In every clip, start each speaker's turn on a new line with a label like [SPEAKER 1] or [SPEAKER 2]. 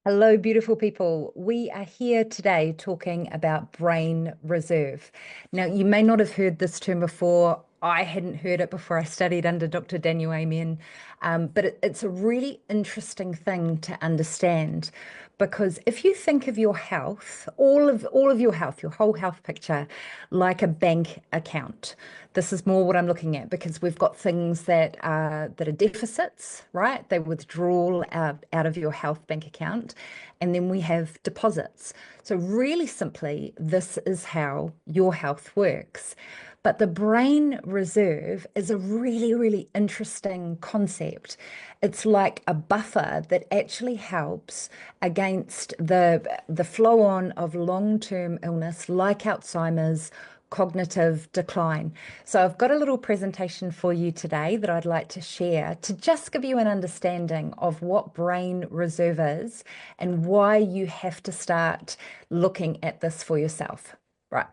[SPEAKER 1] Hello, beautiful people. We are here today talking about brain reserve. Now, you may not have heard this term before. I hadn't heard it before I studied under Dr. Daniel Amen, but it's a really interesting thing to understand because if you think of your health, all of your health, your whole health picture, like a bank account, this is more what I'm looking at because we've got things that are deficits, right? They withdrawal out of your health bank account. And then we have deposits. So really simply, this is how your health works. But the brain reserve is a really, really interesting concept. It's like a buffer that actually helps against the flow on of long-term illness like Alzheimer's, cognitive decline. So I've got a little presentation for you today that I'd like to share to just give you an understanding of what brain reserve is and why you have to start looking at this for yourself. Right.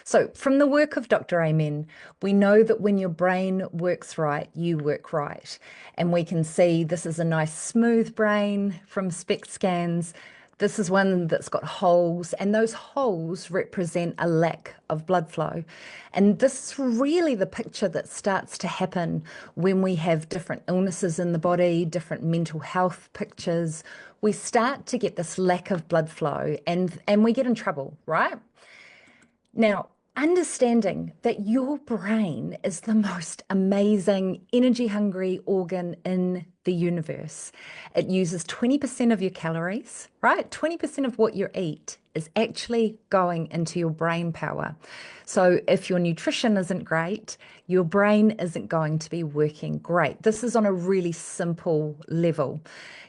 [SPEAKER 1] So from the work of Dr. Amen, we know that when your brain works right, you work right. And we can see this is a nice smooth brain from SPECT scans. This is one that's got holes, and those holes represent a lack of blood flow. And this is really the picture that starts to happen when we have different illnesses in the body, different mental health pictures. We start to get this lack of blood flow and we get in trouble, right? Now, understanding that your brain is the most amazing, energy hungry organ in the universe. It uses 20% of your calories, right? 20% of what you eat is actually going into your brain power. So if your nutrition isn't great, your brain isn't going to be working great. This is on a really simple level.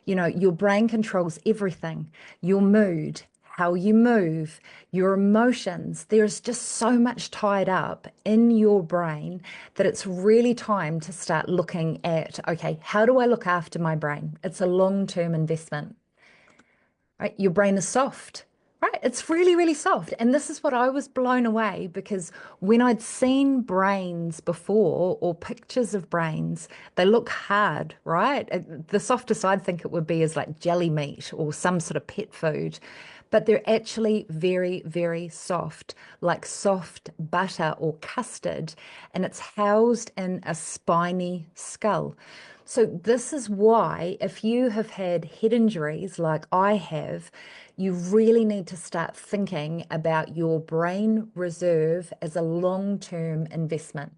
[SPEAKER 1] You know, your brain controls everything, your mood, how you move, your emotions. There's just so much tied up in your brain that it's really time to start looking at, okay, how do I look after my brain? It's a long-term investment, right? Your brain is soft, right? It's really, really soft. And this is what I was blown away because when I'd seen brains before or pictures of brains, they look hard, right? The softest I'd think it would be is like jelly meat or some sort of pet food. But they're actually very, very soft, like soft butter or custard, and it's housed in a spiny skull. So, this is why, if you have had head injuries like I have, you really need to start thinking about your brain reserve as a long-term investment.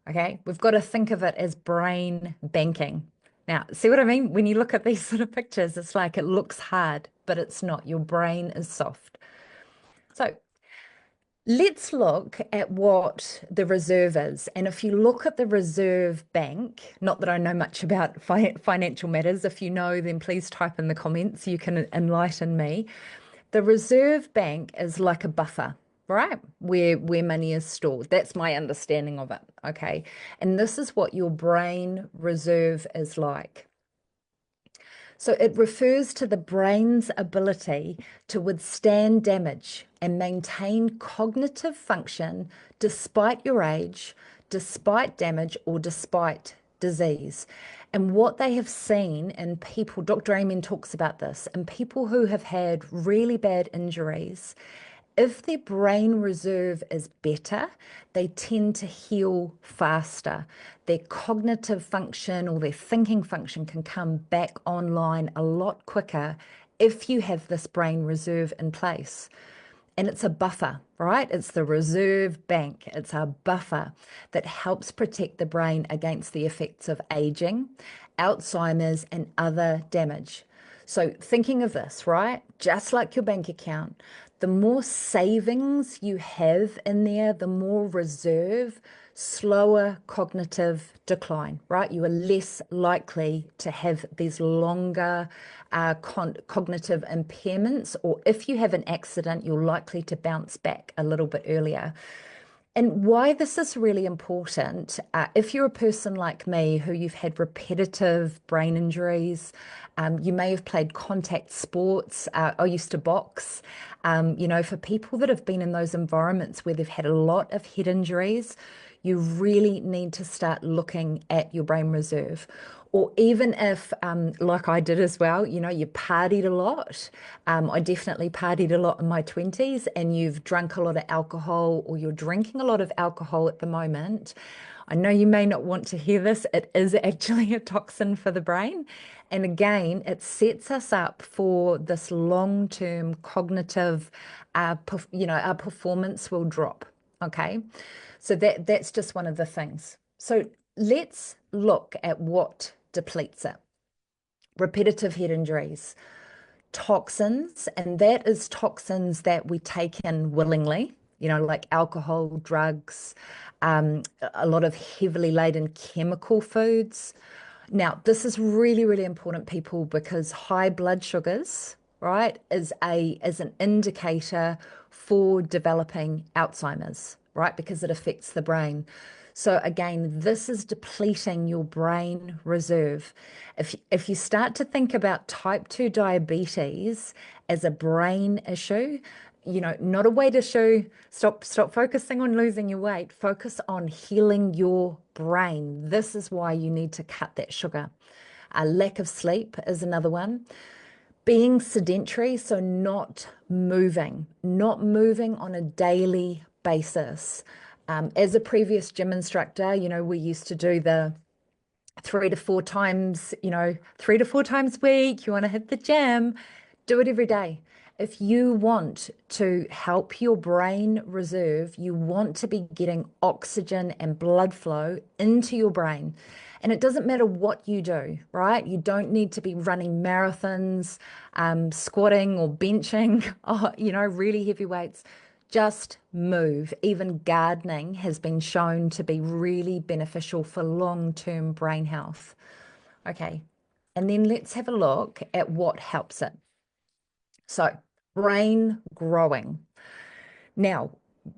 [SPEAKER 1] Okay, we've got to think of it as brain banking. Now, see what I mean? When you look at these sort of pictures, it's like it looks hard, but it's not. Your brain is soft. So let's look at what the reserve is. And if you look at the reserve bank, not that I know much about financial matters, if you know, then please type in the comments. You can enlighten me. The reserve bank is like a buffer, right? Where money is stored. That's my understanding of it. Okay. And this is what your brain reserve is like. So it refers to the brain's ability to withstand damage and maintain cognitive function despite your age, despite damage, or despite disease. And what they have seen in people, Dr. Amen talks about this, in people who have had really bad injuries, if their brain reserve is better, they tend to heal faster. Their cognitive function or their thinking function can come back online a lot quicker if you have this brain reserve in place. And it's a buffer, right? It's the reserve bank. It's a buffer that helps protect the brain against the effects of aging, Alzheimer's, and other damage. So, thinking of this, right? Just like your bank account, the more savings you have in there, the more reserve, slower cognitive decline, right? You are less likely to have these longer cognitive impairments, or if you have an accident, you're likely to bounce back a little bit earlier. And why this is really important, if you're a person like me who you've had repetitive brain injuries, you may have played contact sports. I used to box. You know, for people that have been in those environments where they've had a lot of head injuries, you really need to start looking at your brain reserve. Or even if, like I did as well, you partied a lot. I definitely partied a lot in my 20s, and you've drunk a lot of alcohol, or you're drinking a lot of alcohol at the moment. I know you may not want to hear this. It is actually a toxin for the brain. And again, it sets us up for this long-term cognitive, our performance will drop. Okay. So that's just one of the things. So let's look at what depletes it. Repetitive head injuries, toxins, and that is toxins that we take in willingly, like alcohol, drugs, a lot of heavily laden chemical foods. Now, this is really, really important, people, because high blood sugars, right, is an indicator for developing Alzheimer's, right, because it affects the brain. So again, this is depleting your brain reserve. If you start to think about type 2 diabetes as a brain issue, not a weight issue. Stop focusing on losing your weight. Focus on healing your brain. This is why you need to cut that sugar. A lack of sleep is another one. Being sedentary, so not moving on a daily basis. As a previous gym instructor, we used to do the 3 to 4 times, 3 to 4 times a week. You want to hit the gym, do it every day. If you want to help your brain reserve, you want to be getting oxygen and blood flow into your brain. And it doesn't matter what you do, right? You don't need to be running marathons, squatting or benching, really heavy weights. Just move. Even gardening has been shown to be really beneficial for long-term brain health. Okay, and then let's have a look at what helps it. So, brain growing. Now,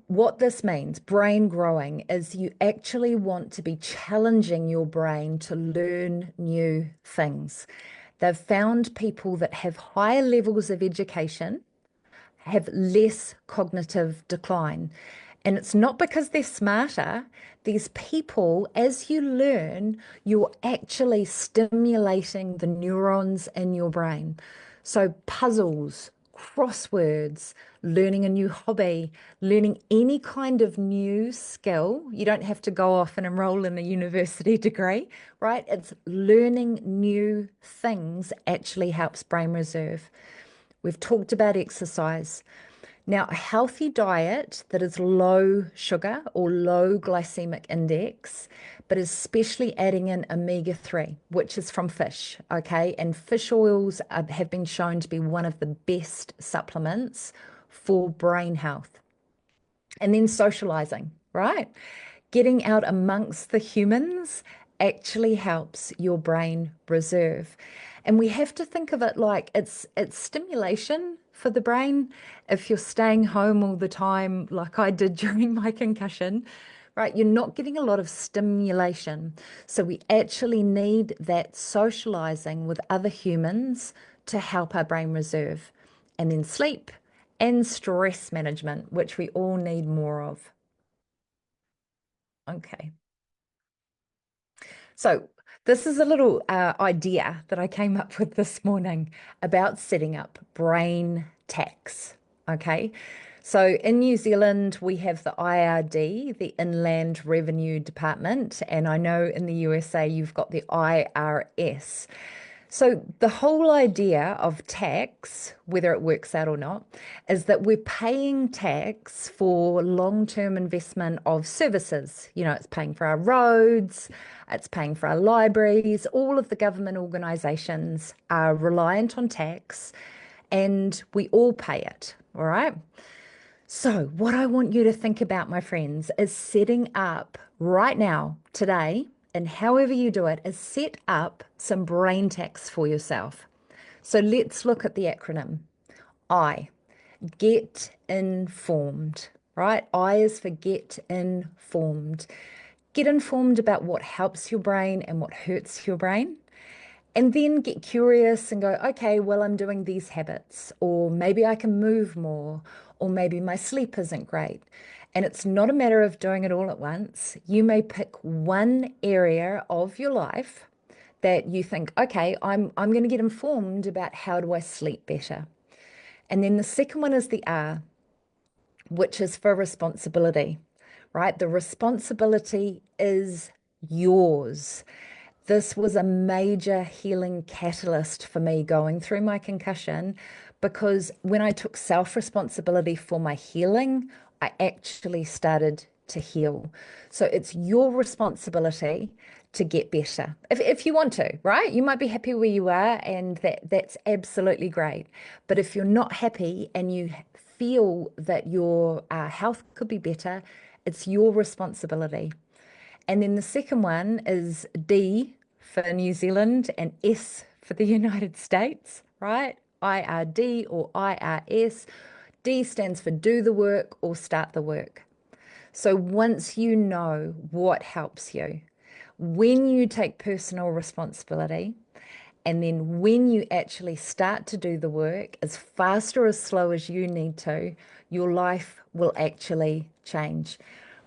[SPEAKER 1] what this means, brain growing, is you actually want to be challenging your brain to learn new things. They've found people that have higher levels of education have less cognitive decline. And it's not because they're smarter. These people, as you learn, you're actually stimulating the neurons in your brain. So puzzles, crosswords, learning a new hobby, learning any kind of new skill. You don't have to go off and enroll in a university degree, right? It's learning new things actually helps brain reserve. We've talked about exercise. Now, a healthy diet that is low sugar or low glycemic index, but especially adding in omega-3, which is from fish, okay? And fish oils have been shown to be one of the best supplements for brain health. And then socializing, right? Getting out amongst the humans actually helps your brain reserve. And we have to think of it like it's stimulation for the brain. If you're staying home all the time, like I did during my concussion, right, you're not getting a lot of stimulation. So we actually need that socializing with other humans to help our brain reserve. And then sleep and stress management, which we all need more of. Okay. So this is a little idea that I came up with this morning about setting up brain tax. Okay. So in New Zealand, we have the IRD, the Inland Revenue Department, and I know in the USA you've got the IRS. So the whole idea of tax, whether it works out or not, is that we're paying tax for long-term investment of services. It's paying for our roads, it's paying for our libraries. All of the government organizations are reliant on tax, and we all pay it, all right? So what I want you to think about, my friends, is setting up right now, today, and however you do it, is set up some brain tax for yourself. So let's look at the acronym. I, get informed, right? I is for get informed. Get informed about what helps your brain and what hurts your brain. And then get curious and go, okay, well, I'm doing these habits, or maybe I can move more, or maybe my sleep isn't great. And it's not a matter of doing it all at once. You may pick one area of your life that you think, okay, I'm going to get informed about how do I sleep better. And then the second one is the R, which is for responsibility, right? The responsibility is yours. This was a major healing catalyst for me going through my concussion because when I took self-responsibility for my healing, I actually started to heal. So it's your responsibility to get better. If you want to, right? You might be happy where you are, and that's absolutely great. But if you're not happy and you feel that your health could be better, it's your responsibility. And then the second one is D for New Zealand and S for the United States, right? IRD or IRS. D stands for do the work or start the work. So once you know what helps you, when you take personal responsibility, and then when you actually start to do the work as fast or as slow as you need to, your life will actually change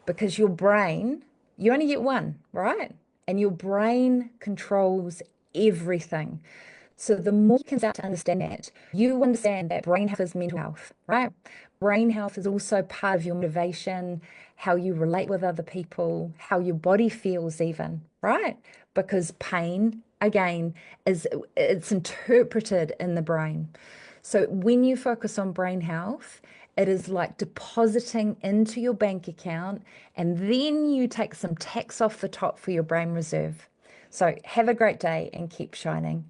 [SPEAKER 1] because your brain, you only get one, right? And your brain controls everything. So the more you can start to understand that, you understand that brain health is mental health, right? Brain health is also part of your motivation, how you relate with other people, how your body feels even, right? Because pain, again, it's interpreted in the brain. So when you focus on brain health, it is like depositing into your bank account, and then you take some tax off the top for your brain reserve. So have a great day and keep shining.